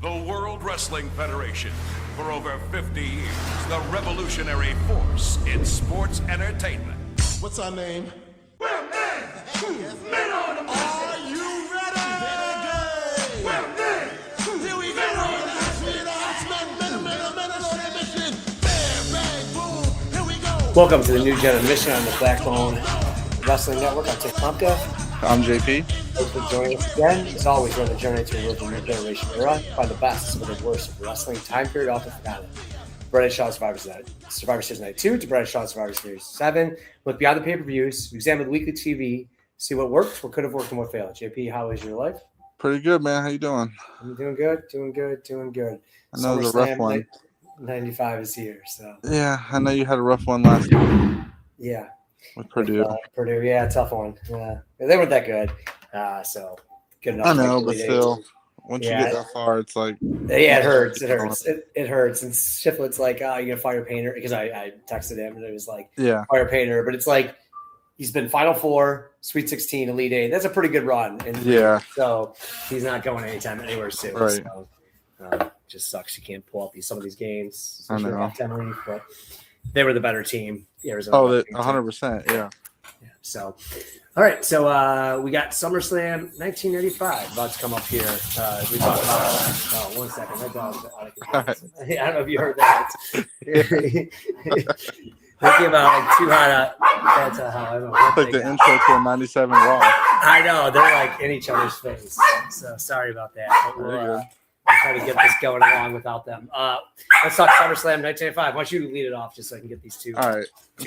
The World Wrestling Federation, for over 50 years, the revolutionary force in sports entertainment. What's our name? Well, men on the Are you ready? Well, Here we go. Bam, bang, boom. Here we go. Welcome to the New Generation on the Backbone Wrestling Network. I'm Tim Slomka. I'm JP. Thanks for joining us again. As always, we're the journey to the New Generation era. Find the best for the worst of wrestling time period often forgotten. Bret and Shawn Survivor Series Night 2 to Bret and Shawn Survivor Series 7. Look beyond the pay-per-views. Examine the weekly TV. See what worked, what could have worked, and what failed. JP, how is your life? Pretty good, man. How you doing? I'm doing good. I know it was a rough one. 95 is here, so. Yeah, I know you had a rough one last time. Yeah. With Purdue. Purdue, yeah, tough one. Yeah. They weren't that good, so good enough. I know, but still, once you get that far, it's like... Yeah, it hurts. It hurts. And Shiflett's like, oh, you're going to fire Painter? Because I texted him, and it was like, fire Painter. But it's like, he's been Final Four, Sweet 16, Elite 8. That's a pretty good run. And so he's not going anywhere soon. Right. So, just sucks you can't pull out some of these games. I know. Off 10 leaf, but they were the better team. Arizona 100%, yeah. So, all right. So we got SummerSlam 1995 about to come up here. We talked about. 1 second. That dog's out of control. I don't know if you heard that. Thinking about like too hot. That's how I don't know. Like the intro to a 97 Raw. I know they're like in each other's face. So sorry about that. But we'll try to get this going along without them. Let's talk SummerSlam 1995. Why don't you lead it off just so I can get these two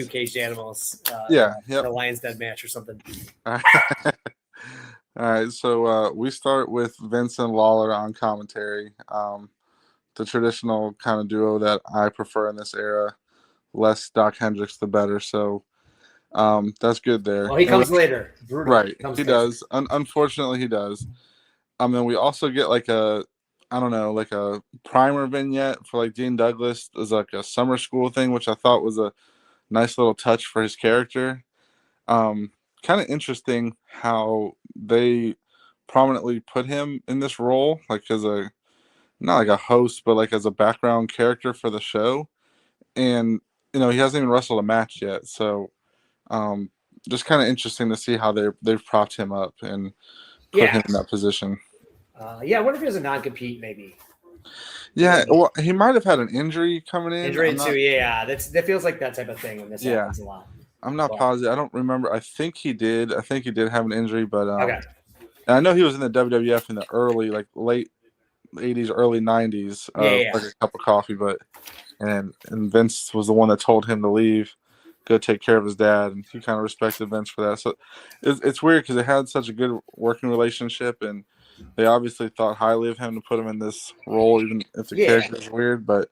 caged animals. For a Lion's Den match or something. All right. So we start with Vince and Lawler on commentary. The traditional kind of duo that I prefer in this era. Less Doc Hendricks, the better. So that's good there. Well, he comes later. Brutal. Right. He does. Unfortunately, he does. And we also get like a primer vignette for like Dean Douglas as like a summer school thing, which I thought was a nice little touch for his character. Kind of interesting how they prominently put him in this role, like as a, not like a host, but like as a background character for the show. And, he hasn't even wrestled a match yet. So just kind of interesting to see how they've propped him up and put him in that position. I wonder if he has a non-compete, maybe. Yeah, well, he might have had an injury coming in. That feels like that type of thing when this happens a lot. I'm not positive. I don't remember. I think he did have an injury, but and I know he was in the WWF in the early, like late 80s, early 90s, like a cup of coffee. But and Vince was the one that told him to leave, go take care of his dad, and he kind of respected Vince for that. So it's weird because they had such a good working relationship, and they obviously thought highly of him to put him in this role, even if the character is weird. But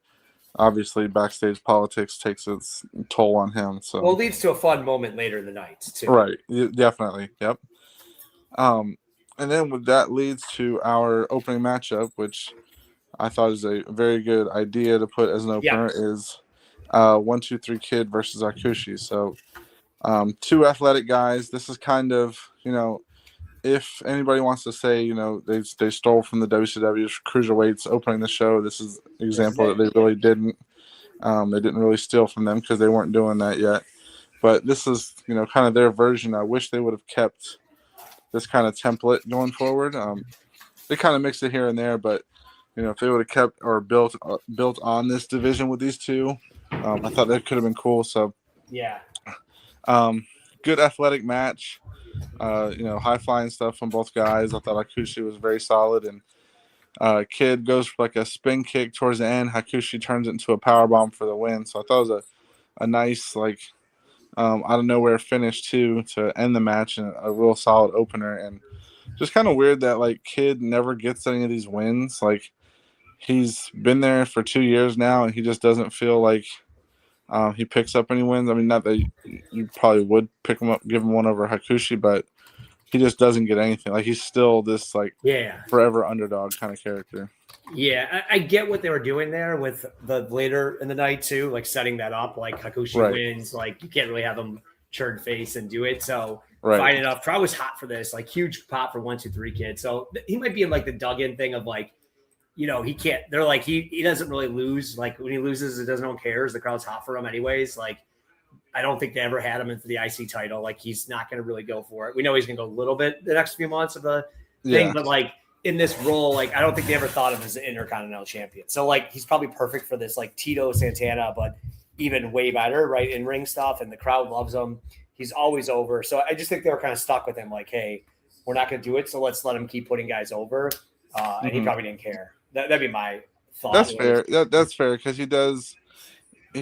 obviously, backstage politics takes its toll on him. So it leads to a fun moment later in the night, too. Right, definitely, yep. And then that leads to our opening matchup, which I thought is a very good idea to put as an opener, is 1, 2, 3 Kid versus Hakushi. So two athletic guys. This is kind of, if anybody wants to say, they stole from the WCW's cruiserweights opening the show, this is an example that they really didn't. They didn't really steal from them because they weren't doing that yet. But this is, kind of their version. I wish they would have kept this kind of template going forward. They kind of mix it here and there, but if they would have kept or built on this division with these two, I thought that could have been cool. So good athletic match. High flying stuff from both guys. I thought Hakushi was very solid, and Kid goes for like a spin kick towards the end. Hakushi turns it into a power bomb for the win. So I thought it was a nice out of nowhere finish too to end the match, and a real solid opener. And just kind of weird that like Kid never gets any of these wins. Like he's been there for 2 years now, and he just doesn't feel like he picks up any wins. I mean, not that you probably would pick him up, give him one over Hakushi, but he just doesn't get anything. Like he's still this forever underdog kind of character. Yeah, I get what they were doing there with the later in the night too, like setting that up. Like Hakushi wins, like you can't really have him turn face and do it. So fine enough. Crowd was hot for this, like huge pop for 1, 2, 3 Kid. So he might be in like the dug-in thing of like he can't. They're like he doesn't really lose. Like when he loses, it doesn't no one cares. The crowd's hot for him anyways. Like I don't think they ever had him in for the IC title. Like he's not going to really go for it. We know he's going to go a little bit the next few months of the thing, but like in this role, like I don't think they ever thought of him as an Intercontinental Champion. So like he's probably perfect for this, like Tito Santana, but even way better, right? In ring stuff, and the crowd loves him. He's always over. So I just think they were kind of stuck with him. Like, hey, we're not going to do it, so let's let him keep putting guys over. And he probably didn't care. That'd be my thought. That's fair. That's fair because he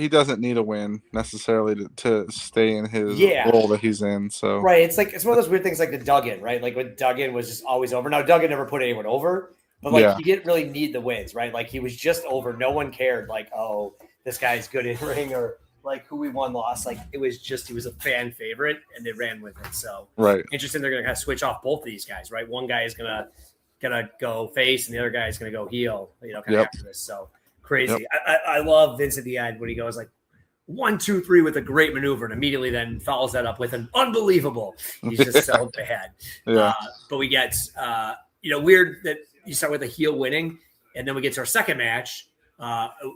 doesn't need a win necessarily to stay in his role that he's in. So right, it's one of those weird things like the Duggan, right? Like when Duggan was just always over. Now Duggan never put anyone over, but like he didn't really need the wins, right? Like he was just over. No one cared. Like, oh, this guy's good in ring or like who we won lost. Like it was just he was a fan favorite and they ran with it. So interesting. They're gonna kind of switch off both of these guys, right? One guy is gonna go face and the other guy is gonna go heel. Kind of after this. So. Crazy. Yep. I love Vince at the end when he goes like 1, 2, 3 with a great maneuver and immediately then follows that up with an unbelievable. He's just so bad. But we get, weird that you start with a heel winning and then we get to our second match.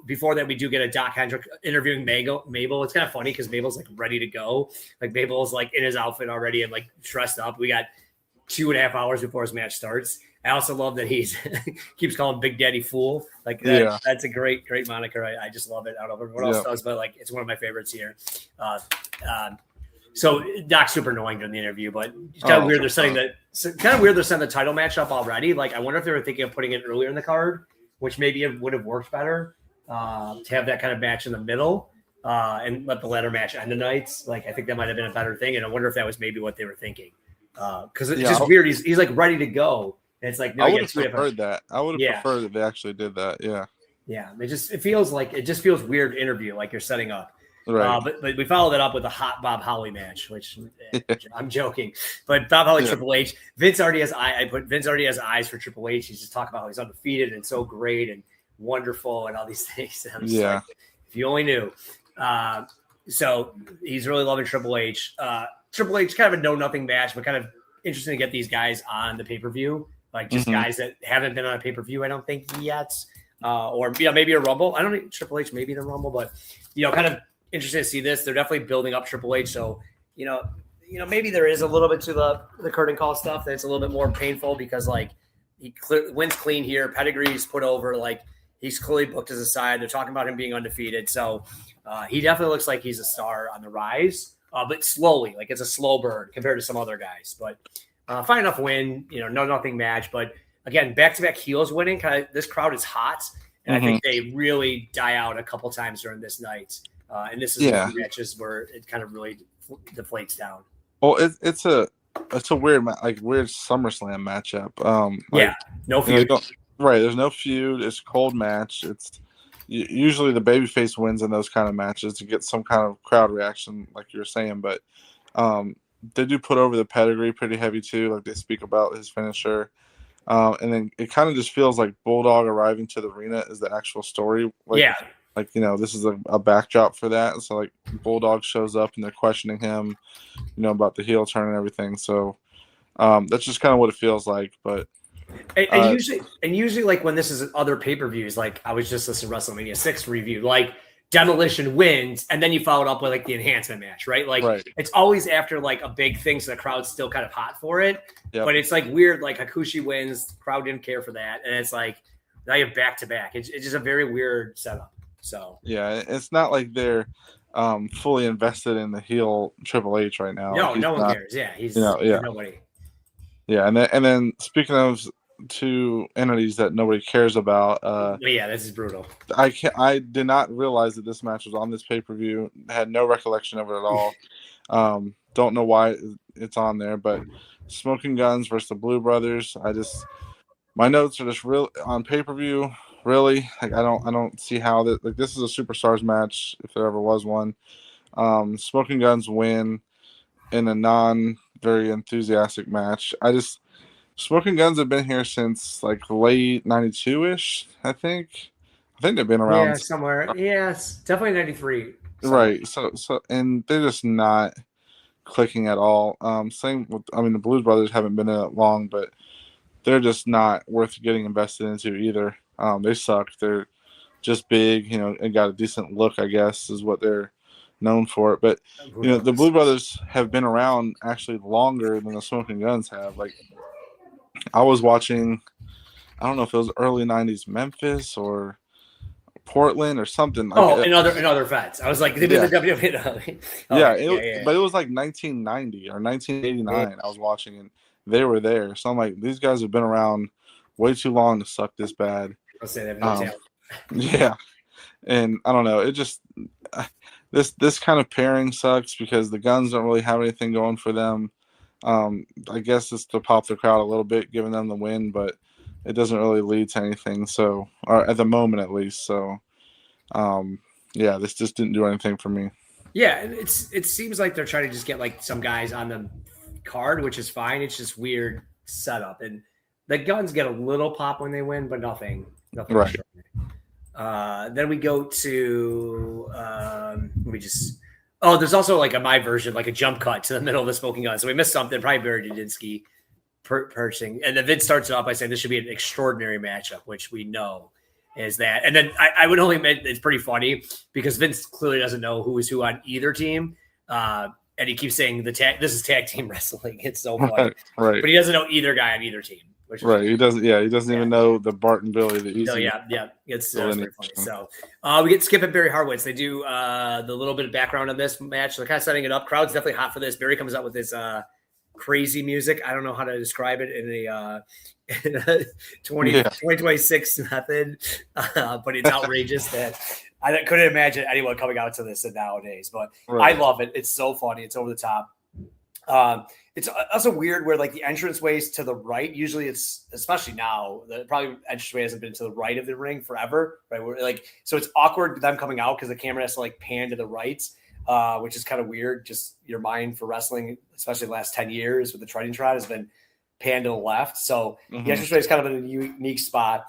Before that, we do get a Doc Hendrick interviewing Mabel. It's kind of funny because Mabel's like ready to go. Like Mabel's like in his outfit already and like dressed up. We got 2.5 hours before his match starts. I also love that he's keeps calling Big Daddy Fool. Like that's a great moniker. I just love it. I don't know if everyone else does, but like it's one of my favorites here. So Doc's super annoying during the interview, but it's kind of weird. They're setting the title match up already. Like I wonder if they were thinking of putting it earlier in the card, which maybe it would have worked better to have that kind of match in the middle and let the ladder match end the nights. Like I think that might have been a better thing, and I wonder if that was maybe what they were thinking. Because it's just weird. He's like ready to go. And it's like no, I would have preferred that. I would have preferred that they actually did that. Yeah. Yeah. It just feels weird interview like you're setting up. Right. But we followed it up with a hot Bob Holly match, which I'm joking. But Bob Holly, Triple H, Vince already has eyes for Triple H. He's just talking about how he's undefeated and so great and wonderful and all these things. And I'm just like, if you only knew. So he's really loving Triple H. Triple H kind of a know-nothing match, but kind of interesting to get these guys on the pay-per-view. Like just guys that haven't been on a pay-per-view, I don't think yet. Or maybe a Rumble. I don't think Triple H, maybe the Rumble, but kind of interesting to see this. They're definitely building up Triple H. So, maybe there is a little bit to the curtain call stuff that's a little bit more painful because like he wins clean here. Pedigree's put over, like he's clearly booked as a side. They're talking about him being undefeated. So he definitely looks like he's a star on the rise, but slowly, like it's a slow burn compared to some other guys, but fine enough win, nothing match. But again, back-to-back heels winning. Kind of this crowd is hot, and I think they really die out a couple times during this night. And this is one of the matches where it kind of really deflates down. Well, it's a weird SummerSlam matchup. No feud. Right, there's no feud. It's a cold match. It's usually the babyface wins in those kind of matches to get some kind of crowd reaction, like you were saying. But they do put over the Pedigree pretty heavy too. Like they speak about his finisher, and then it kind of just feels like Bulldog arriving to the arena is the actual story. This is a backdrop for that. So like Bulldog shows up and they're questioning him, about the heel turn and everything. So that's just kind of what it feels like. But usually like when this is other pay-per-views, like I was just listening to WrestleMania 6 review, like Demolition wins, and then you follow it up with like the enhancement match, right? Like it's always after like a big thing, so the crowd's still kind of hot for it. Yep. But it's like weird, like Hakushi wins, the crowd didn't care for that, and it's like now you have back to back. It's just a very weird setup. So it's not like they're fully invested in the heel Triple H right now. No, no one cares. Yeah, he's nobody. Yeah, and then speaking of two entities that nobody cares about. This is brutal. I did not realize that this match was on this pay-per-view. Had no recollection of it at all. Don't know why it's on there, but Smoking Guns versus the Blue Brothers. My notes are just real on pay-per-view. Really, like I don't see how that. Like this is a Superstars match if there ever was one. Smoking Guns win in a non very enthusiastic match. Smoking Guns have been here since like late 92-ish, I think. I think they've been around. Yeah, somewhere. Yes, definitely 93. Right. So and they're just not clicking at all. Same with, the Blues Brothers haven't been in it long, but they're just not worth getting invested into either. They suck. They're just big, and got a decent look, I guess, is what they're known for. But the Blue Brothers have been around actually longer than the Smoking Guns have. Like, I was watching, I don't know if it was early '90s Memphis or Portland or something. Like, in other events. I was like, they did the WWE. But it was like 1990 or 1989. I was watching, and they were there. So I'm like, these guys have been around way too long to suck this bad. I'll say they have no talent. Yeah, and I don't know. It just this kind of pairing sucks because the Guns don't really have anything going for them. I guess it's to pop the crowd a little bit, giving them the win, but it doesn't really lead to anything. So, or at the moment at least. So, this just didn't do anything for me. Yeah, it seems like they're trying to just get like some guys on the card, which is fine. It's just weird setup, and the Guns get a little pop when they win, but nothing right. Then we go to there's also like my version, like a jump cut to the middle of the Smoking Gun. So we missed something, probably Barry Dudinsky perching. And then Vince starts it off by saying this should be an extraordinary matchup, which we know is that. And then I would only admit it's pretty funny because Vince clearly doesn't know who is who on either team. And he keeps saying this is tag team wrestling. It's so funny. Right. But he doesn't know either guy on either team. Right, he doesn't. Yeah, he doesn't even know the Bart and Billy. It's very funny. So we get Skip and Barry Horowitz. They do the little bit of background on this match. They're kind of setting it up. Crowd's definitely hot for this. Barry comes out with this crazy music. I don't know how to describe it in a 2026 method, but it's outrageous that I couldn't imagine anyone coming out to this nowadays. But I love it. It's so funny. It's over the top. It's also weird where like the entranceways to the right, usually it's, especially now, the probably entranceway hasn't been to the right of the ring forever, right? We're like, so it's awkward them coming out because the camera has to like pan to the right, which is kind of weird. Just your mind for wrestling, especially the last 10 years with the trotting trot has been panned to the left. So the entranceway is kind of in a unique spot.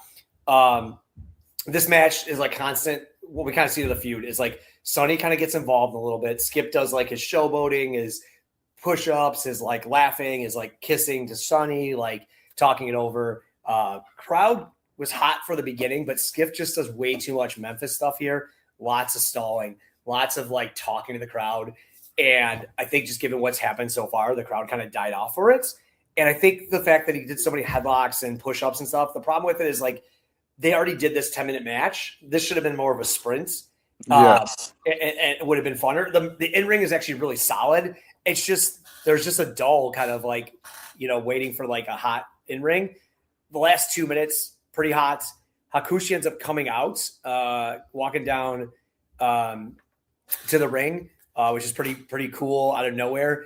This match is like constant. What we kind of see in the feud is like Sonny kind of gets involved a little bit. Skip does like his showboating, his push-ups, his like laughing, his like kissing to Sonny, like talking it over. Crowd was hot for the beginning, but Skip just does way too much Memphis stuff here. Lots of stalling, lots of like talking to the crowd. And I think just given what's happened so far, the crowd kind of died off for it. And I think the fact that he did so many headlocks and push-ups and stuff, the problem with it is like they already did this 10-minute match. This should have been more of a sprint. Yes. And it would have been funner. The in-ring is actually really solid. It's just, there's just a dull kind of like, waiting for like a hot in-ring. The last 2 minutes, pretty hot. Hakushi ends up coming out, walking down to the ring, which is pretty cool out of nowhere.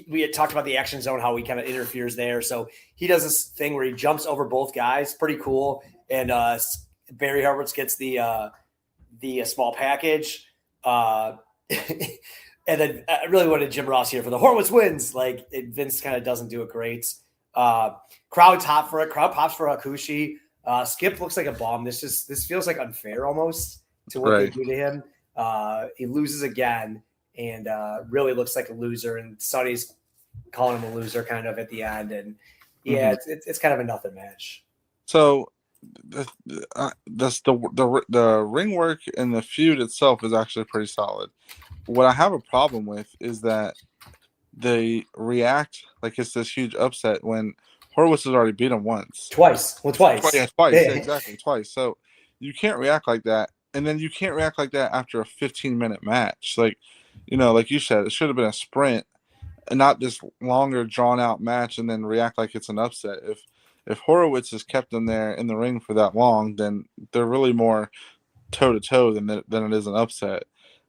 We had talked about the action zone, how he kind of interferes there. So he does this thing where he jumps over both guys. Pretty cool. And Barry Horowitz gets the small package. And then I really wanted Jim Ross here for the Horowitz wins. Like Vince kind of doesn't do it great. Crowd's hot for it. Crowd pops for Hakushi. Skip looks like a bomb. This feels like unfair almost to what they do to him. He loses again and really looks like a loser. And Sonny's calling him a loser kind of at the end. And it's kind of a nothing match. So the ring work and the feud itself is actually pretty solid. What I have a problem with is that they react like it's this huge upset when Horowitz has already beat him once. Twice. Yeah, exactly, twice. So you can't react like that. And then you can't react like that after a 15-minute match. Like, like you said, it should have been a sprint and not this longer, drawn-out match and then react like it's an upset. If Horowitz has kept them there in the ring for that long, then they're really more toe-to-toe than it is an upset.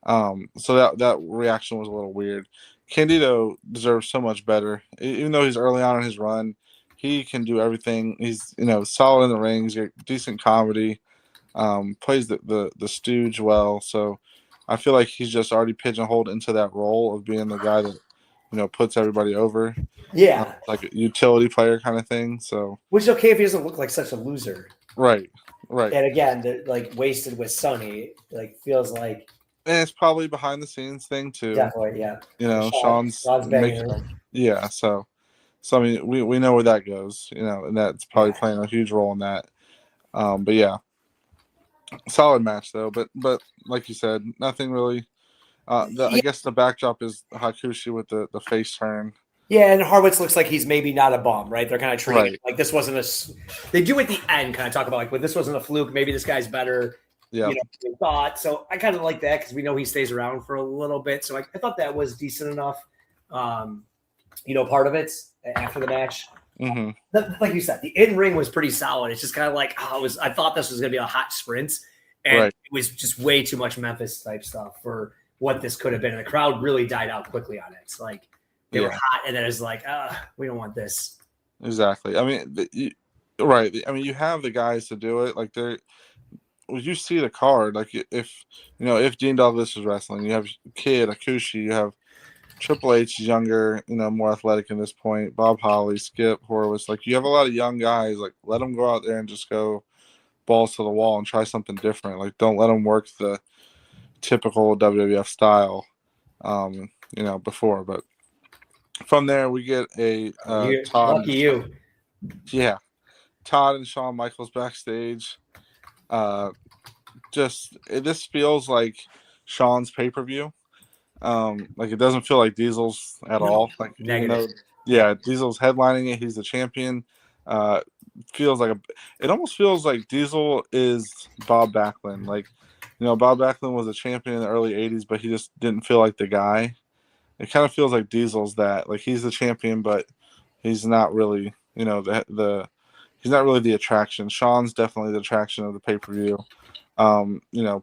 So that reaction was a little weird. Candido deserves so much better. Even though he's early on in his run, he can do everything. He's solid in the ring. He's got decent comedy. Plays the stooge well. So I feel like he's just already pigeonholed into that role of being the guy that puts everybody over. Yeah, like a utility player kind of thing. So which is okay if he doesn't look like such a loser. Right. And again, they're like wasted with Sonny. Like feels like. And it's probably behind the scenes thing too. Definitely, yeah. Shawn's making, yeah. So I mean, we know where that goes, and that's probably playing a huge role in that. But yeah, solid match though. But like you said, nothing really. I guess the backdrop is Hakushi with the face turn. Yeah, and Harwitz looks like he's maybe not a bum, right? They're kind of treating Right. it like this wasn't they do at the end kind of talk about like, well, this wasn't a fluke. Maybe this guy's better. Yeah. We thought. So I kind of like that because we know he stays around for a little bit. So I thought that was decent enough. Part of it after the match. Mm-hmm. Like you said, the in-ring was pretty solid. It's just kind of like, I thought this was going to be a hot sprint. And It was just way too much Memphis type stuff for what this could have been. And the crowd really died out quickly on it. It's like they were hot. And then it's like, we don't want this. Exactly. I mean, right. I mean, you have the guys to do it. Like you see the card. Like if Dean Douglas is wrestling, you have Kid, Akushi, you have Triple H is younger, more athletic in this point. Bob Holly, Skip, Horowitz. Like you have a lot of young guys. Like let them go out there and just go balls to the wall and try something different. Like don't let them work the typical WWF style, before. But from there we get a Todd. Lucky you. Yeah, Todd and Shawn Michaels backstage. This feels like Shawn's pay-per-view. Like it doesn't feel like Diesel's at all. Like negative. Diesel's headlining it. He's the champion. It almost feels like Diesel is Bob Backlund. Like, Bob Backlund was a champion in the early '80s, but he just didn't feel like the guy. It kind of feels like Diesel's that. Like he's the champion, but he's not really, he's not really the attraction. Shawn's definitely the attraction of the pay-per-view.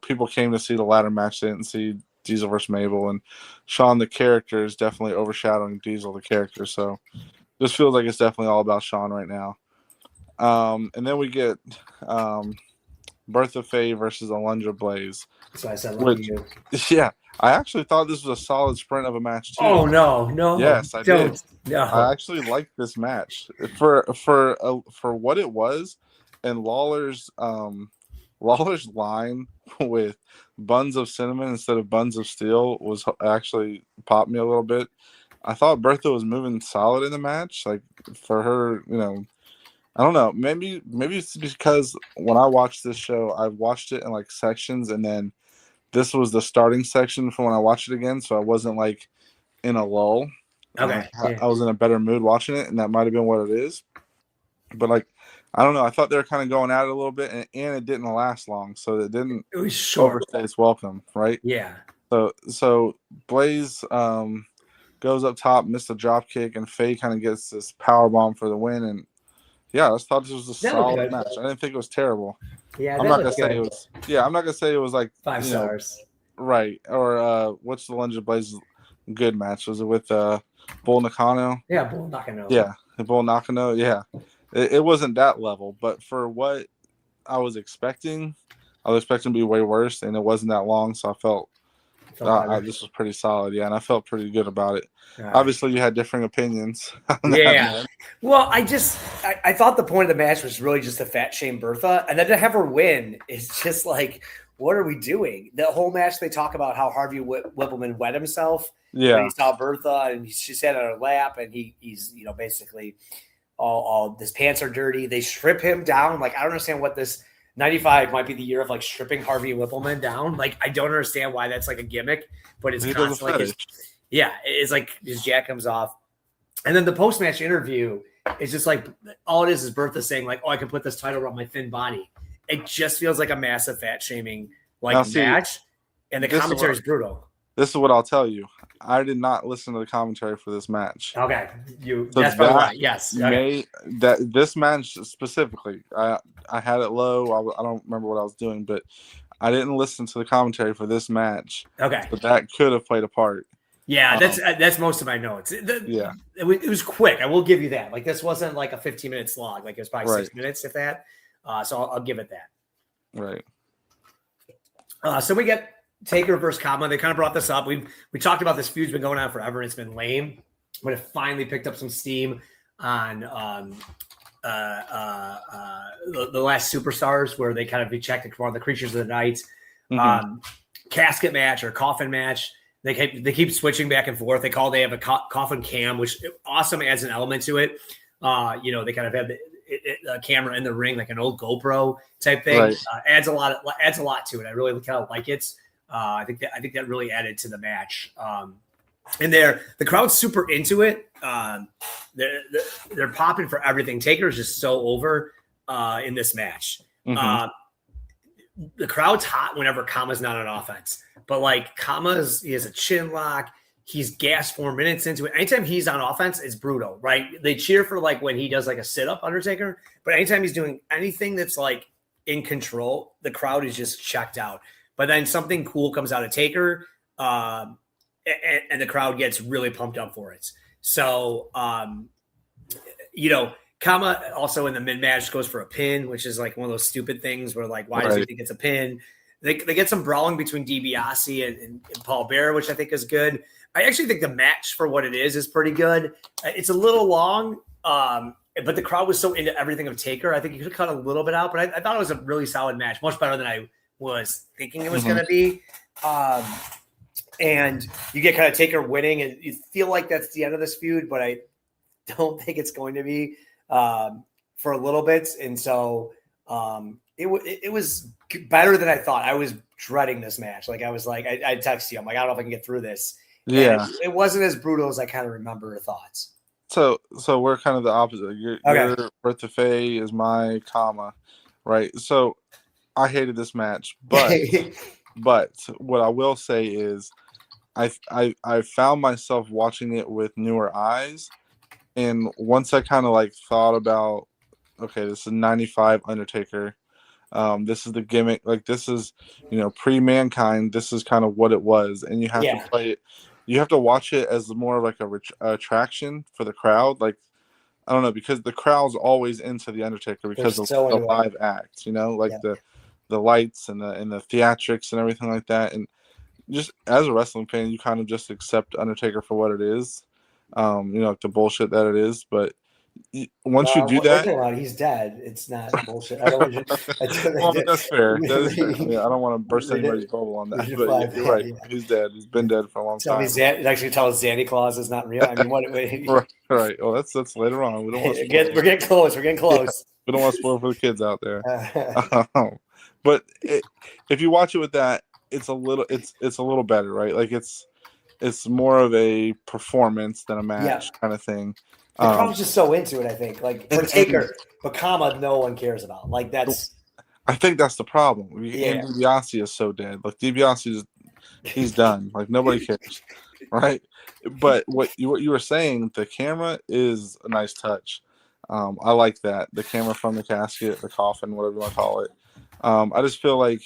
People came to see the ladder match. They didn't see Diesel versus Mabel, and Shawn the character is definitely overshadowing Diesel the character. So this feels like it's definitely all about Shawn right now. And then we get Bertha Faye versus Alundra Blaze. That's why I said lucky you. Yeah, I actually thought this was a solid sprint of a match too. Oh no! Yes, I did. No. I actually liked this match for what it was, and Lawler's line with buns of cinnamon instead of buns of steel was actually popped me a little bit. I thought Bertha was moving solid in the match. Like for her, I don't know. Maybe it's because when I watched this show, I watched it in like sections, and then this was the starting section for when I watched it again. So I wasn't like in a lull. Okay. I was in a better mood watching it, and that might have been what it is. But like, I don't know. I thought they were kind of going at it a little bit, and it didn't last long, so it didn't overstay its welcome, right? Yeah. So Blaze goes up top, missed a drop kick, and Faye kind of gets this power bomb for the win. And yeah, I just thought this was a solid match. I didn't think it was terrible. Yeah, I'm not gonna say it was. Yeah, I'm not gonna say it was like 5 stars. Right. Or what's the Alundra Blaze good match? Was it with Bull Nakano? Yeah, Bull Nakano. Yeah, Bull Nakano. Yeah. It wasn't that level, but for what I was expecting to be way worse, and it wasn't that long, so I felt this was pretty solid. Yeah, and I felt pretty good about it. Right. Obviously, you had differing opinions. Yeah. Well, I thought the point of the match was really just to fat shame Bertha, and then to have her win is just like, what are we doing? The whole match, they talk about how Harvey Whippleman wet himself. Yeah. When he saw Bertha, and she sat on her lap, and he's basically all his pants are dirty. They strip him down. Like, I don't understand what this 95 might be the year of like stripping Harvey Whippleman down. Like, I don't understand why that's like a gimmick, but it's constantly like it's like his jacket comes off. And then the post-match interview is just like, all it is Bertha saying like, oh, I can put this title around my thin body. It just feels like a massive fat shaming match. And the commentary is brutal. This is what I'll tell you. I did not listen to the commentary for this match. Okay, that's probably right. Yes, this match specifically, I had it low. I don't remember what I was doing, but I didn't listen to the commentary for this match. Okay, but that could have played a part. Yeah, that's most of my notes. It was quick. I will give you that. Like this wasn't like a 15-minute slog. Like it was probably 6 minutes, if that. So I'll give it that. Right. So we get Taker versus Kama. They kind of brought this up. We talked about this feud's been going on forever, and it's been lame, but it finally picked up some steam on the last Superstars, where they kind of checked one of the Creatures of the Night casket match or coffin match. They keep switching back and forth. They have a coffin cam, which awesome adds an element to it. They kind of have a camera in the ring, like an old GoPro type thing. Right. Adds a lot to it. I really kind of like it. I think that really added to the match. And the crowd's super into it. They're popping for everything. Taker is just so over in this match. Mm-hmm. The crowd's hot whenever Kama's not on offense, but like he has a chin lock. He's gassed 4 minutes into it. Anytime he's on offense, it's brutal, right? They cheer for like when he does like a sit-up Undertaker, but anytime he's doing anything that's like in control, the crowd is just checked out. But then something cool comes out of Taker, and the crowd gets really pumped up for it. So, Kama also in the mid-match goes for a pin, which is like one of those stupid things where like, why does he think it's a pin? They get some brawling between DiBiase and Paul Bearer, which I think is good. I actually think the match for what it is pretty good. It's a little long, but the crowd was so into everything of Taker. I think you could have cut a little bit out, but I thought it was a really solid match, much better than I was thinking it was going to be. And you get kind of Taker winning, and you feel like that's the end of this feud, but I don't think it's going to be for a little bit. And so it was better than I thought. I was dreading this match. Like I was like, I text you. I'm like, I don't know if I can get through this. Yeah, it wasn't as brutal as I kind of remember or thought. So we're kind of the opposite. Your Bertha Faye is my Kama, right? So I hated this match, but but what I will say is I found myself watching it with newer eyes, and once I kind of like thought about, okay, this is 95 Undertaker. This is the gimmick. Like this is, pre-Mankind. This is kind of what it was, and you have to play it. You have to watch it as more of like a attraction for the crowd. Like I don't know, because the crowd's always into the Undertaker because of the live act. The lights and the theatrics and everything like that. And just as a wrestling fan, you kind of just accept Undertaker for what it is. Like the bullshit that it is, but. Once you do that, he's dead. It's not bullshit. Well, that's fair. I don't want to burst anybody's bubble on that, but you're right. Yeah. He's dead. He's been dead for a long time. It actually tells Santa Claus is not real. I mean, what? Right. Oh, that's later on. We don't want to we're getting close. We're getting close. Yeah, we don't want to spoil for the kids out there. But if you watch it with that, it's a little better, right? Like it's more of a performance than a match kind of thing. The crowd's just so into it, I think. Like for Taker, but Kama, no one cares about. Like that's. I think that's the problem. And DiBiase is so dead. Like DiBiase he's done. Like nobody cares, right? But what you were saying, the camera is a nice touch. I like that. The camera from the casket, the coffin, whatever you want to call it. I just feel like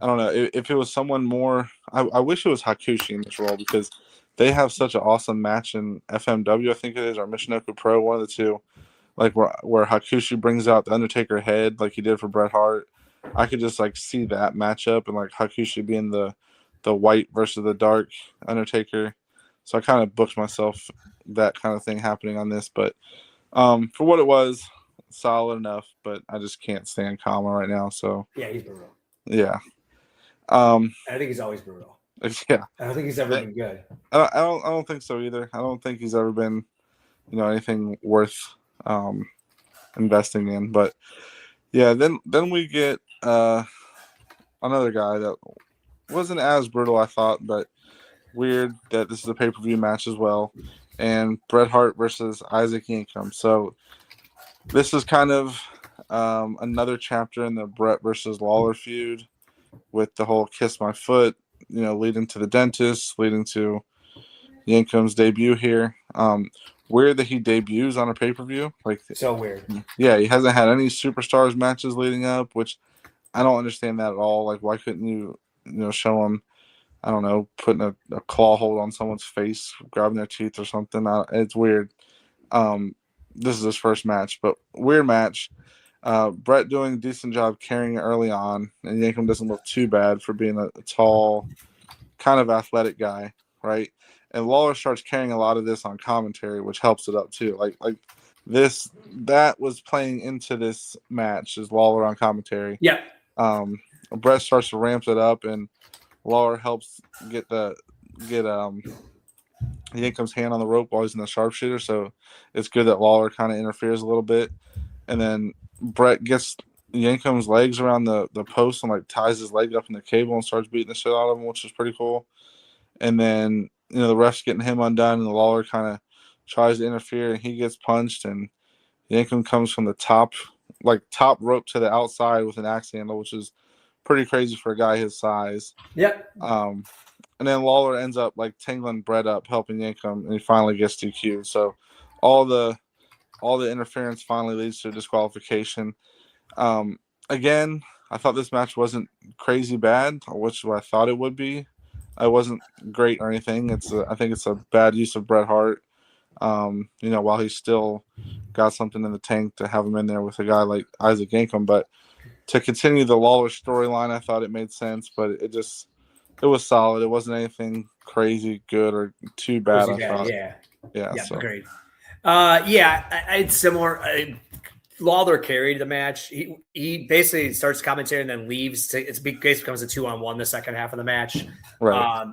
I don't know if it was someone more. I wish it was Hakushi in this role because. They have such an awesome match in FMW, I think it is, or Michinoku Pro, one of the two. Like where Hakushi brings out the Undertaker head like he did for Bret Hart. I could just like see that matchup and like Hakushi being the white versus the dark Undertaker. So I kind of booked myself that kind of thing happening on this. But for what it was, solid enough, but I just can't stand Kama right now. So yeah, he's brutal. Yeah. I think he's always brutal. Yeah, I don't think he's ever been good. I don't think so either. I don't think he's ever been, anything worth investing in. But yeah, then we get another guy that wasn't as brutal, I thought, but weird that this is a pay-per-view match as well, and Bret Hart versus Isaac Yankem. So this is kind of another chapter in the Bret versus Lawler feud with the whole kiss my foot. Leading to the dentist, leading to Yankem's debut here. Weird that he debuts on a pay-per-view. Like so weird. Yeah, he hasn't had any superstars matches leading up, which I don't understand that at all. Like, why couldn't you, show him? I don't know, putting a claw hold on someone's face, grabbing their teeth or something. It's weird. This is his first match, but weird match. Bret doing a decent job carrying it early on, and Yankem doesn't look too bad for being a tall, kind of athletic guy, right? And Lawler starts carrying a lot of this on commentary, which helps it up too. Like that was playing into this match is Lawler on commentary. Yeah. Bret starts to ramp it up, and Lawler helps get Yankem's hand on the rope while he's in the sharpshooter. So it's good that Lawler kind of interferes a little bit. and then Bret gets Yankum's legs around the post and like ties his leg up in the cable and starts beating the shit out of him, which is pretty cool. And then the ref's getting him undone, and Lawler kind of tries to interfere, and he gets punched, and Yankum comes from the top rope to the outside with an axe handle, which is pretty crazy for a guy his size. Yep. And then Lawler ends up like tangling Bret up, helping Yankum, and he finally gets DQ'd. So all the interference finally leads to a disqualification. Again, I thought this match wasn't crazy bad, which I thought it would be. It wasn't great or anything. I think it's a bad use of Bret Hart. While he's still got something in the tank to have him in there with a guy like Isaac Yankum. But to continue the Lawler storyline, I thought it made sense, but it was solid. It wasn't anything crazy good or too bad. I thought. Yeah. So. Agreed. It's similar. Lawler carried the match. He basically starts commentating and then leaves. It basically becomes a 2-on-1 the second half of the match. Right.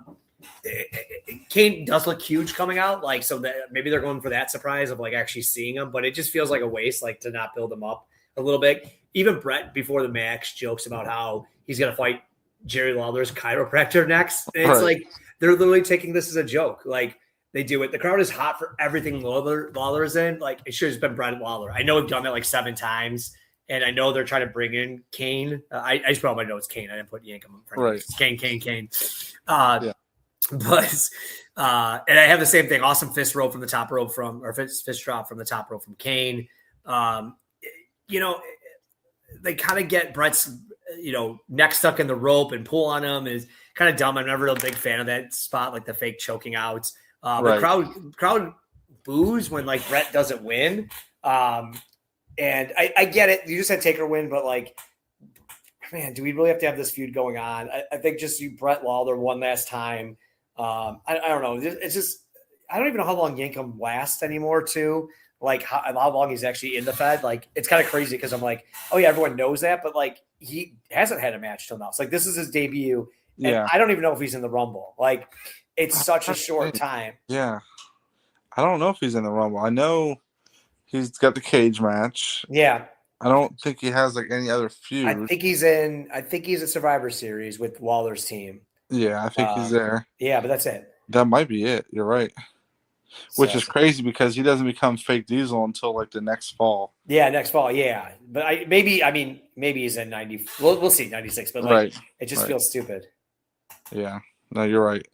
Kane does look huge coming out, like, so that maybe they're going for that surprise of like actually seeing him, but it just feels like a waste, like, to not build him up a little bit. Even Bret before the match jokes about how he's going to fight Jerry Lawler's chiropractor next. And it's like they're literally taking this as a joke. Like, they do it. The crowd is hot for everything Lawler is in. Like, it should have been Bret Lawler. I know we've done that like 7 times, and I know they're trying to bring in Kane. I just put on my notes Kane. I didn't put Yankum in front of me. It's Kane. But and I have the same thing. Awesome fist drop from the top rope fist drop from the top rope from Kane. They kind of get Bret's neck stuck in the rope and pull on him is kind of dumb. I'm never a big fan of that spot, like the fake choking out. The crowd boos when like Bret doesn't win. And I get it. You just had Taker win, but like, man, do we really have to have this feud going on? I think just Bret Lawler one last time. I don't know. It's just, I don't even know how long Yankum lasts anymore too. Like how long he's actually in the Fed. Like, it's kind of crazy because I'm like, oh yeah, everyone knows that, but like he hasn't had a match till now. It's like, this is his debut. And I don't even know if he's in the Rumble. Like, it's such a short time. Yeah. I don't know if he's in the Rumble. I know he's got the cage match. Yeah. I don't think he has like any other feud. I think he's a Survivor Series with Lawler's team. Yeah, I think he's there. Yeah, but that's it. That might be it. You're right. Which is crazy because he doesn't become Fake Diesel until like the next fall. Yeah, next fall. Yeah, but maybe he's in 90. We'll see 96. But like, it just feels stupid. Yeah, no, you're right.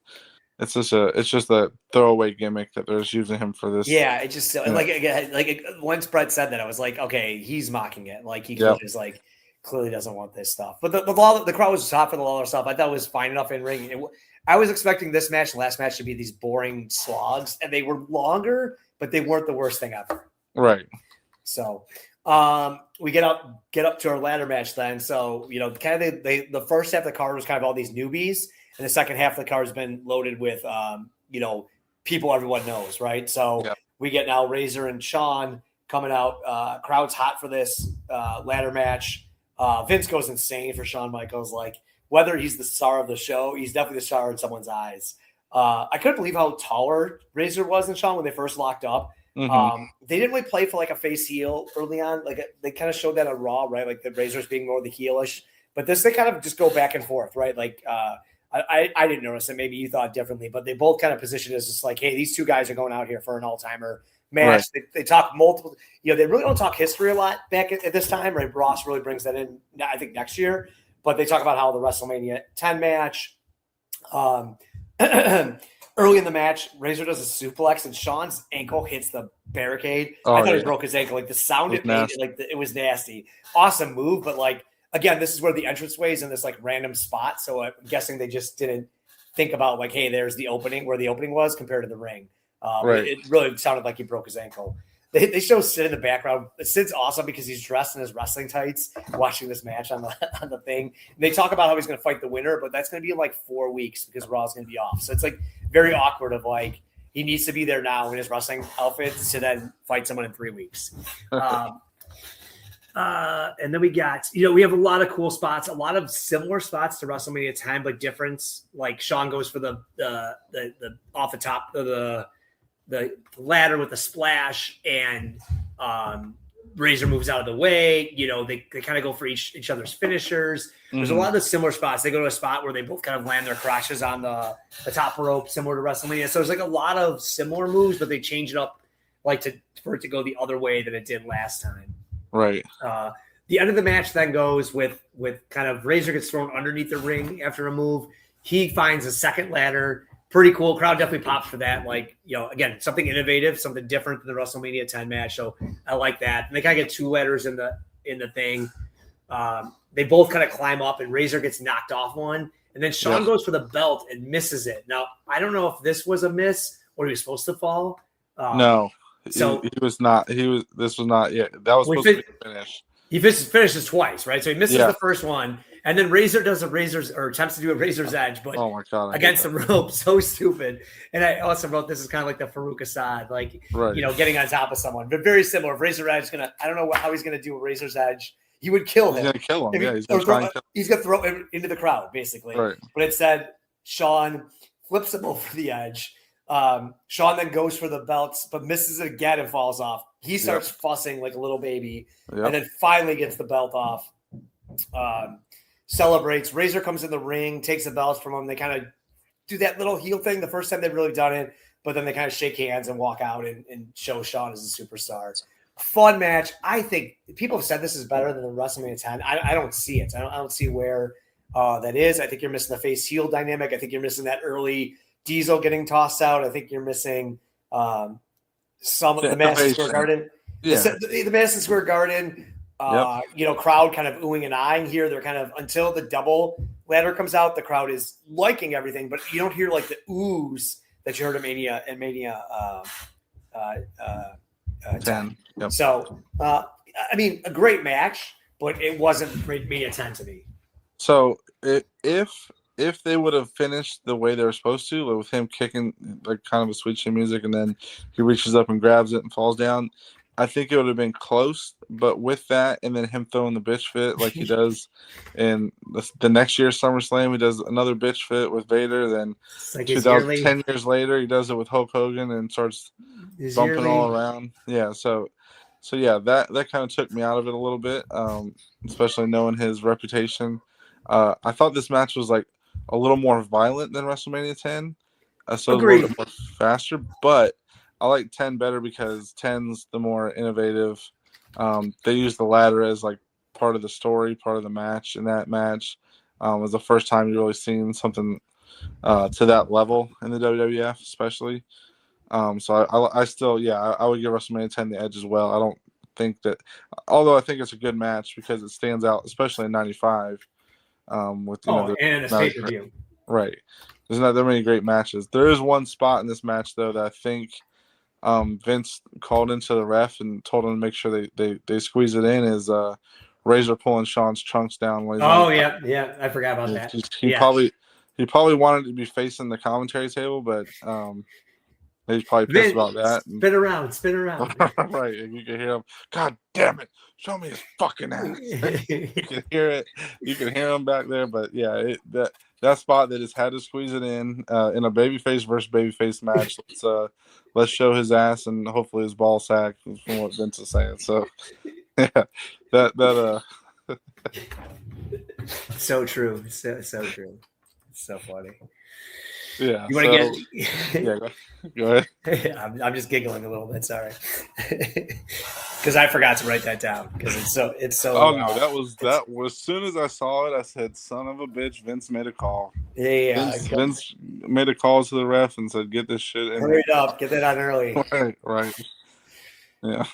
It's just a throwaway gimmick that they're just using him for this. Yeah, it just like once Bret said that, I was like, okay, he's mocking it. Like he just like clearly doesn't want this stuff. But the crowd was hot for the Lawler stuff. I thought it was fine enough in ring. I was expecting this match and last match to be these boring slogs, and they were longer, but they weren't the worst thing ever. Right. So we get up to our ladder match then. So, kind of the first half of the card was kind of all these newbies, and the second half of the card has been loaded with, people everyone knows, right? So we get now Razor and Shawn coming out. Crowd's hot for this ladder match. Vince goes insane for Shawn Michaels. Like, whether he's the star of the show, he's definitely the star in someone's eyes. I couldn't believe how taller Razor was than Shawn when they first locked up. Mm-hmm. They didn't really play for like a face heel early on. Like, they kind of showed that on Raw, right? Like the Razor's being more the heelish, but they kind of just go back and forth, right? Like, I didn't notice it. Maybe you thought differently, but they both kind of positioned as just like, hey, these two guys are going out here for an all-timer match. Right. They talk multiple, they really don't talk history a lot back at this time, right? Ross really brings that in, I think, next year. But they talk about how the WrestleMania 10 match, early in the match, Razor does a suplex and Shawn's ankle hits the barricade. I thought he broke his ankle. Like, the sound it made, it was nasty. Awesome move, but like, again, this is where the entranceway is in this like random spot. So I'm guessing they just didn't think about like, hey, there's the opening, where the opening was compared to the ring. It really sounded like he broke his ankle. They show Sid in the background. Sid's awesome because he's dressed in his wrestling tights watching this match on the thing. And they talk about how he's going to fight the winner, but that's going to be in like 4 weeks because Raw's going to be off. So it's like very awkward of like, he needs to be there now in his wrestling outfit to then fight someone in 3 weeks. And then we got, we have a lot of cool spots, a lot of similar spots to WrestleMania 10, but difference. Like Shawn goes for the off the top of the ladder with the splash, and Razor moves out of the way. They kind of go for each other's finishers. There's a lot of the similar spots. They go to a spot where they both kind of land their crotches on the top rope, similar to WrestleMania. So there's like a lot of similar moves, but they change it up for it to go the other way than it did last time. Right. The end of the match then goes with kind of Razor gets thrown underneath the ring after a move. He finds a second ladder. Pretty cool. Crowd definitely pops for that. Again, something innovative, something different than the WrestleMania 10 match. So I like that. And they kind of get 2 ladders in the thing. They both kind of climb up, and Razor gets knocked off one. And then Shawn goes for the belt and misses it. Now, I don't know if this was a miss or he was supposed to fall. No. So he was not. This was not yet. That was supposed to be finished. He finishes twice, right? So he misses the first one, and then Razor does attempts to do a Razor's Edge, but oh my God, against the rope, so stupid. And I also wrote this is kind of like the Farouk Assad, getting on top of someone, but very similar. If Razor Edge I don't know how he's gonna do a Razor's Edge. He would kill him. He's gonna kill him. He's gonna throw him into the crowd, basically. Right. But instead, Shawn flips him over the edge. Shawn then goes for the belts, but misses it again and falls off. He starts fussing like a little baby, and then finally gets the belt off. Celebrates. Razor comes in the ring, takes the belts from him. They kind of do that little heel thing the first time they've really done it, but then they kind of shake hands and walk out and show Shawn as a superstar. Fun match. I think people have said this is better than the WrestleMania 10. I don't see it. I don't see where that is. I think you're missing the face heel dynamic. I think you're missing that early Diesel getting tossed out. I think you're missing some of the Madison Square Garden. Yeah. The Madison Square Garden, crowd kind of oohing and eyeing here. They're kind of, until the double ladder comes out, the crowd is liking everything, but you don't hear like the oohs that you heard at Mania 10. Yep. So, a great match, but it wasn't Mania 10 to me. So if they would have finished the way they were supposed to, like with him kicking like kind of a sweet chin music, and then he reaches up and grabs it and falls down, I think it would have been close. But with that, and then him throwing the bitch fit like he does in the next year's SummerSlam, he does another bitch fit with Vader. Then 10 years later, he does it with Hulk Hogan and starts bumping all around. Yeah, so yeah, that kind of took me out of it a little bit, especially knowing his reputation. I thought this match was like a little more violent than WrestleMania 10, so a little bit more faster. But I like 10 better because 10's the more innovative. They use the ladder as like part of the story, part of the match. And that match was the first time you really seen something to that level in the WWF, especially. So I still, I would give WrestleMania 10 the edge as well. I don't think that, although I think it's a good match because it stands out, especially in '95. And it's pay-per-view. Right. There's not that many great matches. There is one spot in this match though that I think Vince called into the ref and told him to make sure they squeeze it in, is Razor pulling Shawn's trunks down. Yeah, I forgot about that. He probably wanted to be facing the commentary table, but he's probably pissed about that. Spin around. Right, and you can hear him. God damn it! Show me his fucking ass. You can hear it. You can hear him back there. But yeah, that spot they just had to squeeze it in a babyface versus babyface match. Let's show his ass and hopefully his ball sack, from what Vince is saying. So yeah, that so true. So true. It's so funny. Yeah. You want to get? Yeah. Go ahead. I'm just giggling a little bit. Sorry, because I forgot to write that down because it's so. Oh no, that was as soon as I saw it, I said, "Son of a bitch!" Vince made a call. Yeah. Vince made a call to the ref and said, "Get this shit in." Hurry up, get that on early. Right. Yeah.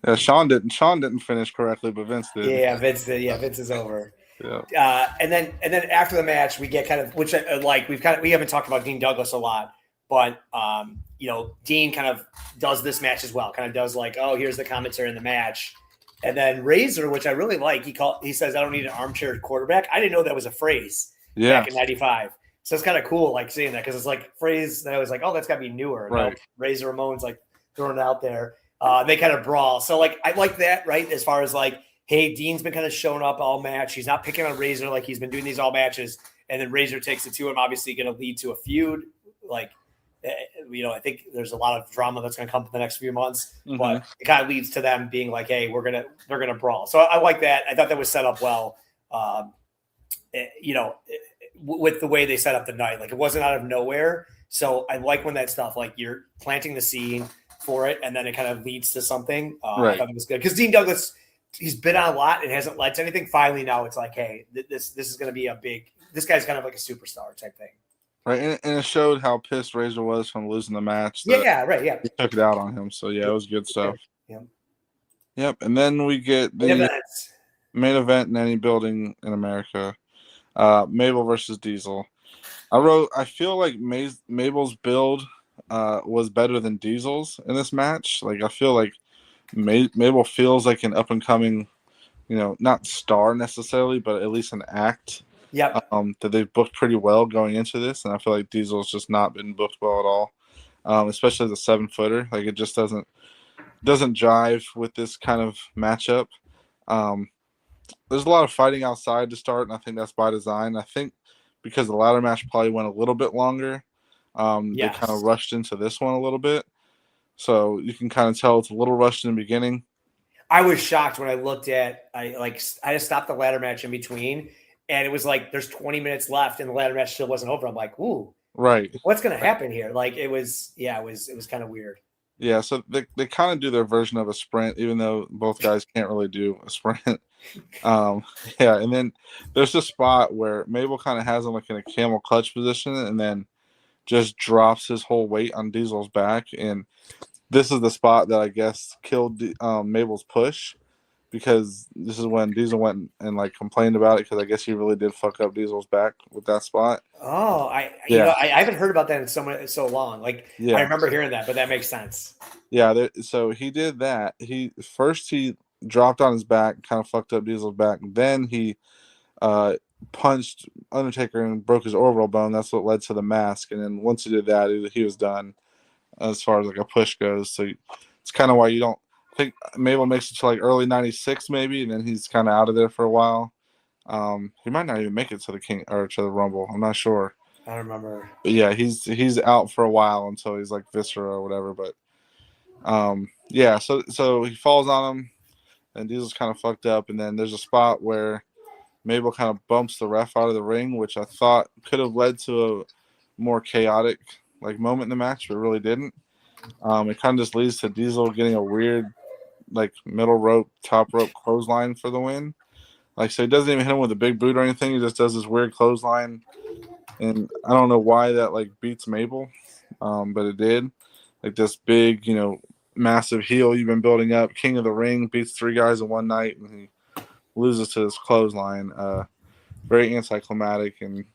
Yeah. Shawn didn't finish correctly, but Vince did. Yeah, Vince did. Yeah, Vince is over. Yeah. And then after the match, we get kind of, which we haven't talked about Dean Douglas a lot, but Dean kind of does this match as well. Kind of does like, oh, here's the commentary in the match, and then Razor, which I really like, he says, I don't need an armchair quarterback. I didn't know that was a phrase back in '95. So it's kind of cool, like seeing that, because it's like a phrase that I was like, oh, that's got to be newer. Right. Razor Ramon's like throwing it out there. They kind of brawl. So like I like that, right? As far as like, hey, Dean's been kind of showing up all match. He's not picking on Razor like he's been doing these all matches. And then Razor takes it to him, obviously going to lead to a feud. Like, I think there's a lot of drama that's going to come in the next few months, Mm-hmm. but it kind of leads to them being like, hey, they're going to brawl. So I like that. I thought that was set up well, with the way they set up the night. Like, it wasn't out of nowhere. So I like when that stuff, like, you're planting the scene for it, and then it kind of leads to something. Right. I thought it was good. Because Dean Douglas, he's been on a lot and hasn't led to anything. Finally, now it's like, hey, this is going to be this guy's kind of like a superstar type thing. Right, and it showed how pissed Razor was from losing the match. Yeah, right, yeah. He took it out on him. So, yeah, it was good stuff. Yeah. Yep, and then we get the main event in any building in America. Mabel versus Diesel. I feel like Mabel's build was better than Diesel's in this match. Like, I feel like Mabel feels like an up-and-coming, not star necessarily, but at least an act. Yeah. That they've booked pretty well going into this, and I feel like Diesel's just not been booked well at all, especially the 7-footer. Like, it just doesn't jive with this kind of matchup. There's a lot of fighting outside to start, and I think that's by design. I think because the ladder match probably went a little bit longer, they kind of rushed into this one a little bit. So you can kind of tell it's a little rushed in the beginning. I was shocked when I looked at I just stopped the ladder match in between, and it was like there's 20 minutes left, and the ladder match still wasn't over. I'm like, ooh, right, what's going to happen here? Like, it was kind of weird. Yeah, so they kind of do their version of a sprint, even though both guys can't really do a sprint. And then there's a spot where Mabel kind of has him like in a camel clutch position, and then just drops his whole weight on Diesel's back. And this is the spot that I guess killed Mabel's push, because this is when Diesel went and like complained about it, because I guess he really did fuck up Diesel's back with that spot. Oh, I haven't heard about that in so long. Like, yeah. I remember hearing that, but that makes sense. Yeah, so he did that. He dropped on his back, kind of fucked up Diesel's back. Then he punched Undertaker and broke his orbital bone. That's what led to the mask. And then once he did that, he was done as far as like a push goes. So it's kind of why you don't think Mabel makes it to like early '96 maybe, and then he's kind of out of there for a while. He might not even make it to the King or to the Rumble. I'm not sure. I don't remember. But yeah, he's out for a while until he's like Viscera or whatever. But so he falls on him, and Diesel's kind of fucked up. And then there's a spot where Mabel kind of bumps the ref out of the ring, which I thought could have led to a more chaotic like moment in the match, but it really didn't. It kind of just leads to Diesel getting a weird like middle rope, top rope clothesline for the win. Like, so he doesn't even hit him with a big boot or anything. He just does this weird clothesline. And I don't know why that like beats Mabel, but it did. Like this big, massive heel you've been building up, King of the Ring, beats 3 guys in one night, and he loses to this clothesline. Very anticlimactic and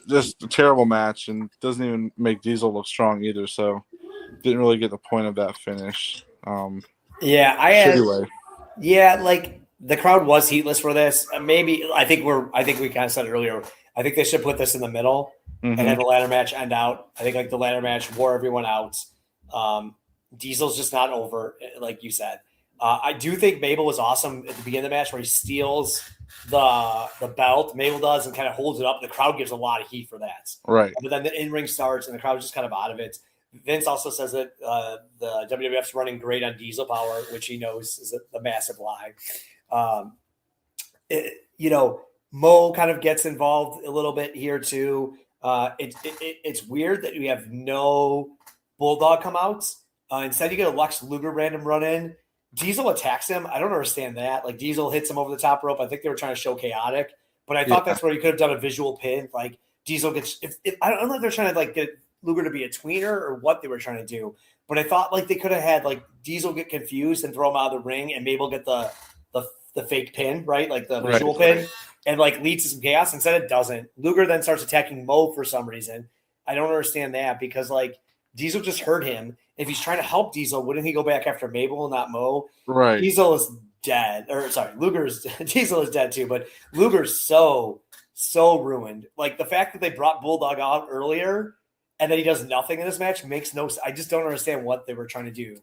just a terrible match, and doesn't even make Diesel look strong either. So didn't really get the point of that finish. Like the crowd was heatless for this. Maybe I think we kind of said it earlier. I think they should put this in the middle and have the ladder match end out. I think like the ladder match wore everyone out. Diesel's just not over, like you said. I do think Mabel was awesome at the beginning of the match where he steals the belt. Mabel does and kind of holds it up. The crowd gives a lot of heat for that. Right. But then the in-ring starts and the crowd's just kind of out of it. Vince also says that the WWF's running great on Diesel power, which he knows is a massive lie. Mo kind of gets involved a little bit here too. It's weird that we have no Bulldog come out. Instead, you get a Lex Luger random run in. Diesel attacks him. I don't understand that. Like, Diesel hits him over the top rope. I think they were trying to show chaotic, but I thought that's where you could have done a visual pin. Like, Diesel gets. I don't know if they're trying to like get Luger to be a tweener or what they were trying to do, but I thought like they could have had like Diesel get confused and throw him out of the ring, and Mabel get the fake pin, right? Like the visual pin, and like leads to some chaos. Instead, it doesn't. Luger then starts attacking Mo for some reason. I don't understand that, because like Diesel just hurt him. If he's trying to help Diesel, wouldn't he go back after Mabel and not Mo? Right. Diesel is dead. Diesel is dead too, but Luger's so ruined. Like, the fact that they brought Bulldog out earlier and then he does nothing in this match makes no sense. I just don't understand what they were trying to do.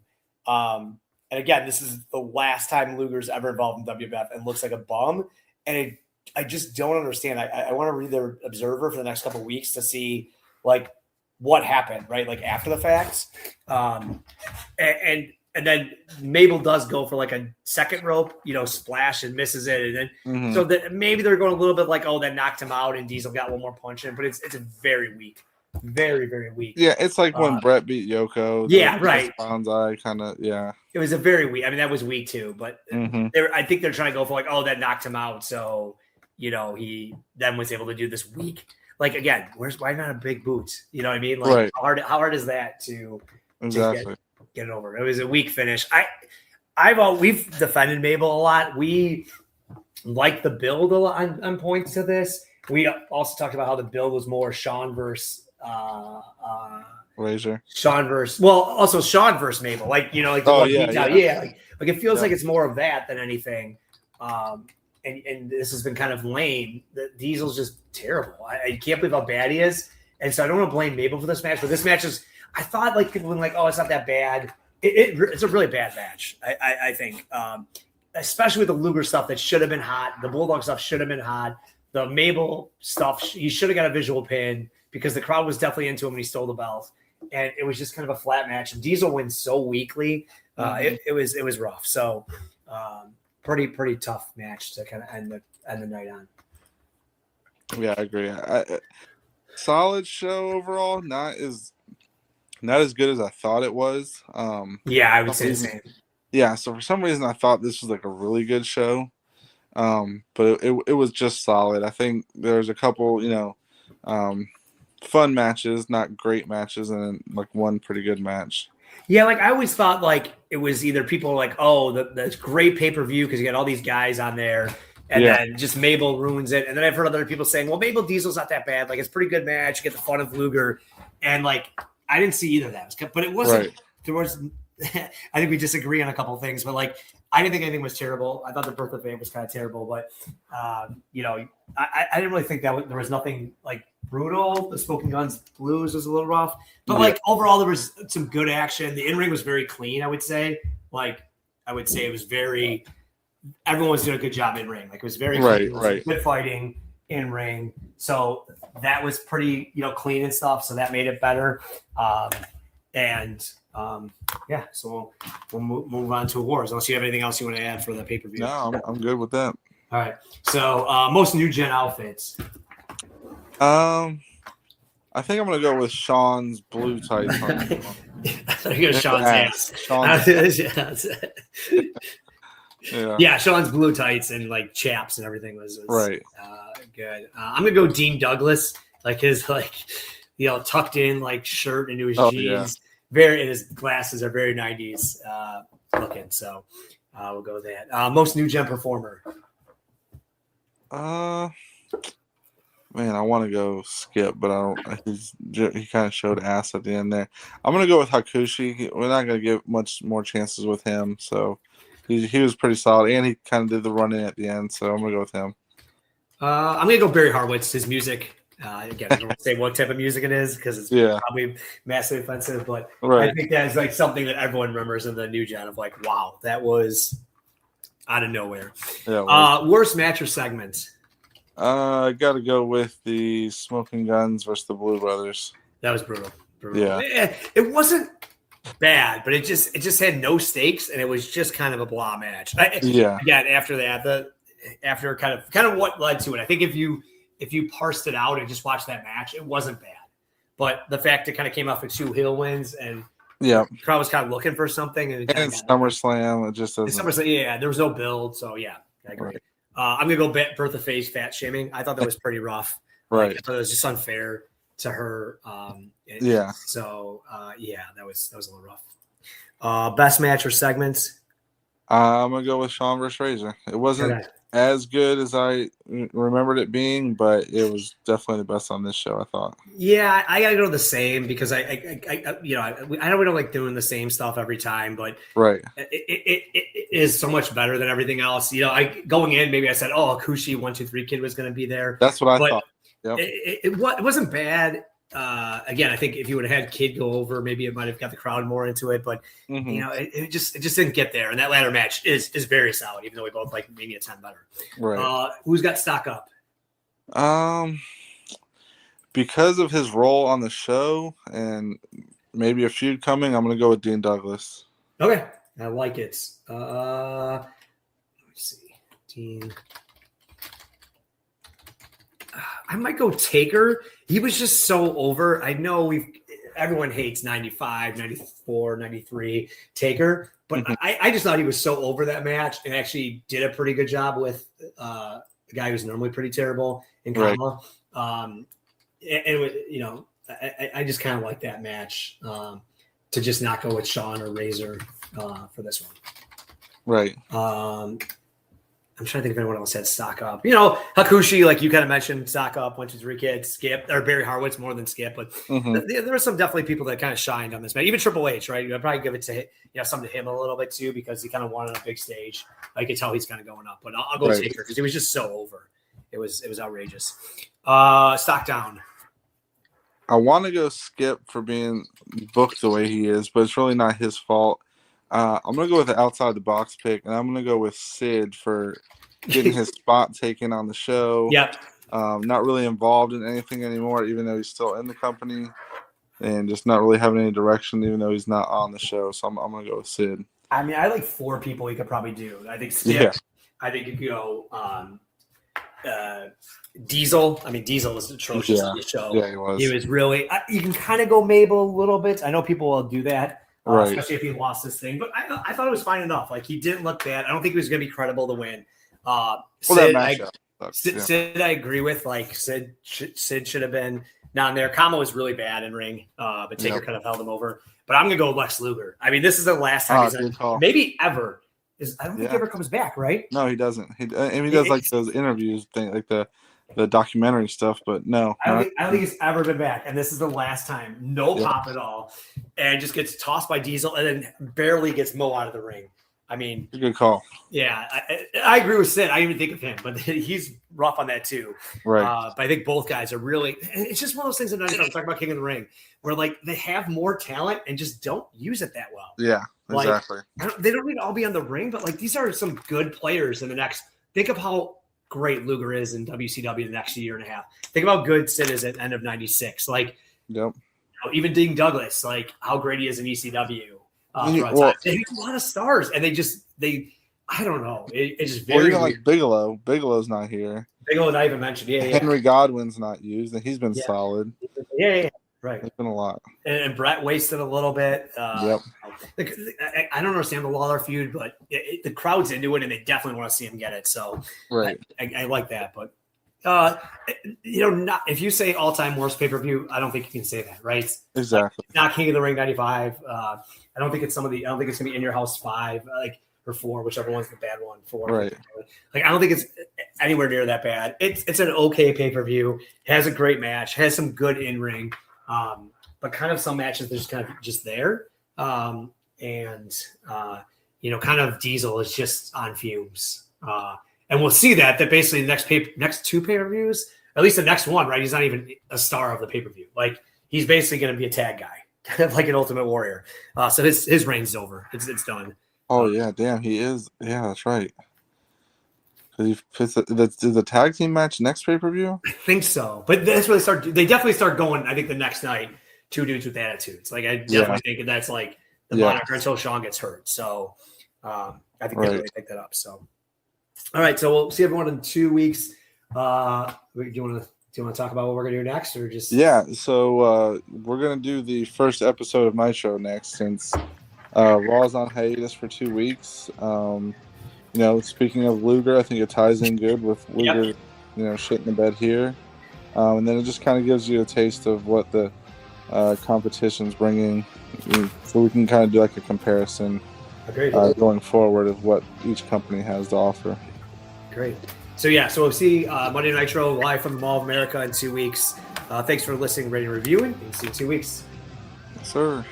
And again, this is the last time Luger's ever involved in WWF and looks like a bum. And I just don't understand. I want to read their Observer for the next couple of weeks to see, like, what happened, right? Like after the facts. And then Mabel does go for like a second rope, splash and misses it. And then so that maybe they're going a little bit like, oh, that knocked him out and Diesel got one more punch in, but it's a very weak. Very, very weak. Yeah, it's like when Bret beat Yoko. Yeah, right. Bonsai kind of, yeah. It was a very weak. I mean, that was weak too, but I think they're trying to go for like, oh, that knocked him out. So, he then was able to do this weak. Like, again, why not a big boot? You know what I mean? Like, how hard is that to get it over? It was a weak finish. We've defended Mabel a lot. We like the build a lot on points to this. We also talked about how the build was more Shawn versus Razor. Shawn versus Mabel. Like, like it feels like it's more of that than anything. And this has been kind of lame. The Diesel's just terrible. I can't believe how bad he is. And so I don't want to blame Mabel for this match, but this match is, I thought like people were like, oh, it's not that bad. It's a really bad match. I think, especially with the Luger stuff that should have been hot. The Bulldog stuff should have been hot. The Mabel stuff, he should have got a visual pin because the crowd was definitely into him when he stole the belt. And it was just kind of a flat match. And Diesel wins so weakly. It was rough. So pretty tough match to kind of end the night on. Yeah, I agree. Solid show overall. Not as good as I thought it was. Yeah, I would say the same. Yeah, so for some reason I thought this was like a really good show. But it was just solid. I think there's a couple, fun matches, not great matches, and then like one pretty good match. Yeah, like I always thought like it was either people like, oh, that's great pay-per-view because you got all these guys on there, and then just Mabel ruins it. And then I've heard other people saying, well, Mabel Diesel's not that bad. Like it's a pretty good match. You get the fun of Luger. And like I didn't see either of that. But it wasn't there was I think we disagree on a couple of things, but like I didn't think anything was terrible. I thought the Birth of Fame was kind of terrible, but I didn't really think that there was nothing like brutal. The Smoking Guns Blues was a little rough, but like overall there was some good action. The in-ring was very clean. I would say it was very. Everyone was doing a good job in ring. Like it was very clean. Right. Good fighting in ring. So that was pretty clean and stuff. So that made it better. So we'll move on to awards. Unless you have anything else you want to add for the pay-per-view. No, I'm good with that. All right. So most new gen outfits. I think I'm gonna go with Shawn's blue tights. I think it was Shawn's ass. Yeah, Shawn's blue tights and like chaps and everything was right. Good. I'm gonna go Dean Douglas, like his tucked in like shirt into his jeans. And his glasses are very 90s looking. So we'll go with that. Most new gen performer. Man, I want to go Skip, but I don't. He kind of showed ass at the end there. I'm gonna go with Hakushi. We're not gonna give much more chances with him, so he was pretty solid, and he kind of did the run in at the end. So I'm gonna go with him. I'm gonna go Barry Horowitz. His music. Again, I don't say what type of music it is because it's probably massively offensive, but I think that is like something that everyone remembers in the new gen of like, wow, that was out of nowhere. Yeah, worst match or segment? I got to go with the Smoking Guns versus the Blue Brothers. That was brutal. Yeah, it wasn't bad, but it just had no stakes, and it was just kind of a blah match. Again, after that, after kind of what led to it, I think if you parsed it out and just watched that match, it wasn't bad. But the fact it kind of came off with 2 heel wins and the crowd was kind of looking for something. And SummerSlam, it just doesn't. SummerSlam, there was no build. So, I agree. Right. I'm going to go Bertha Faye's fat shaming. I thought that was pretty rough. Right. I thought it was just unfair to her. So, that was a little rough. Best match or segments? I'm going to go with Shawn versus Razor. It wasn't as good as I remembered it being, but it was definitely the best on this show, I thought. Yeah, I got to go the same because I know we don't like doing the same stuff every time, but it is so much better than everything else. Going in, maybe I said, oh, Akushi 1, 2, 3 Kid was going to be there. That's what I thought. Yep. It wasn't bad. Again, I think if you would have had Kid go over, maybe it might have got the crowd more into it, but it just didn't get there. And that ladder match is very solid, even though we both like maybe a 10 better. Right. Who's got stock up? because of his role on the show and maybe a feud coming, I'm going to go with Dean Douglas. Okay, I like it. Let me see. Dean. I might go Taker. He was just so over. I know everyone hates 95, 94, 93 Taker, but I just thought he was so over that match and actually did a pretty good job with the guy who's normally pretty terrible in Kama. And it was, I just kind of like that match to just not go with Shawn or Razor for this one. Right. I'm trying to think if anyone else had stock up. Hakushi, like you kind of mentioned, stock up, 1, 2, 3 kids, Skip, or Barry Horowitz more than Skip. But there were some definitely people that kind of shined on this match. Even Triple H, right? I'd probably give it to something to him a little bit too because he kind of won on a big stage. I could tell he's kind of going up. But I'll go Taker because he was just so over. It was outrageous. Stock down. I want to go Skip for being booked the way he is, but it's really not his fault. I'm going to go with the outside the box pick, and I'm going to go with Sid for getting his spot taken on the show. Yep. Not really involved in anything anymore, even though he's still in the company, and just not really having any direction, even though he's not on the show. So I'm going to go with Sid. I mean, I like 4 people he could probably do. I think Skip. Yeah. I think you could go Diesel. I mean, Diesel was atrocious on the show. Yeah, he was. He was really. You can kind of go Mabel a little bit. I know people will do that. Especially if he lost this thing. But I thought it was fine enough. Like, he didn't look bad. I don't think he was going to be credible to win. Sid, I agree with. Like, Sid should have been down there. Kama was really bad in ring, but Taker kind of held him over. But I'm going to go Lex Luger. I mean, this is the last time he's in. Maybe ever. I don't think he ever comes back, right? No, he doesn't. He does like those interviews thing, like the documentary stuff, but no. I don't think he's ever been back, and this is the last time. No pop at all, and just gets tossed by Diesel, and then barely gets Mo out of the ring. I mean, good call. Yeah, I agree with Sid. I didn't even think of him, but he's rough on that too. Right. But I think both guys are really. It's just one of those things that I'm talking about King of the Ring, where like they have more talent and just don't use it that well. Yeah, exactly. They don't need to all be on the ring, but like these are some good players in the next. Think of how great Luger is in WCW the next year and a half. Think about how good Sid is at the end of 96. Like, even Dean Douglas, like how great he is in ECW. They have a lot of stars, and I don't know. It's just very even like Bigelow. Bigelow's not here. Bigelow, not even mentioned. Yeah. Henry Godwin's not used, and he's been solid. Yeah. Right. It's been a lot. And Bret wasted a little bit. I don't understand the Lawler feud, but the crowd's into it, and they definitely want to see him get it. So I like that. But not if you say all-time worst pay-per-view, I don't think you can say that, right? Exactly. Like, not King of the Ring 95. I don't think it's I don't think it's gonna be In Your House 5, or 4, whichever one's the bad one. 4. Right. Like I don't think it's anywhere near that bad. It's an okay pay-per-view. It has a great match. Has some good in-ring. But kind of some matches they're just kind of just there. Kind of Diesel is just on fumes. And we'll see that basically the next 2 pay-per-views, at least the next one, right? He's not even a star of the pay-per-view. Like he's basically going to be a tag guy, kind of like an Ultimate Warrior. So his reign's over. It's done. Oh yeah, damn, he is. Yeah, that's right. Because he fits the tag team match next pay-per-view. I think so, but that's where they definitely start going. I think the next night, 2 dudes with attitudes. Like I definitely think that's like the moniker until Shawn gets hurt. So I think they really pick that up. So. All right, so we'll see everyone in 2 weeks. Do you want to talk about what we're gonna do next, or just? Yeah, so we're gonna do the first episode of Nitro next, since Raw's on hiatus for 2 weeks. Speaking of Luger, I think it ties in good with Luger, shit in the bed here, and then it just kind of gives you a taste of what the competition's bringing, so we can kind of do like a comparison. Going forward of what each company has to offer. Great. So we'll see Monday Nitro live from the Mall of America in 2 weeks. Thanks for listening, rating, reviewing, and see you in 2 weeks. Yes, sir.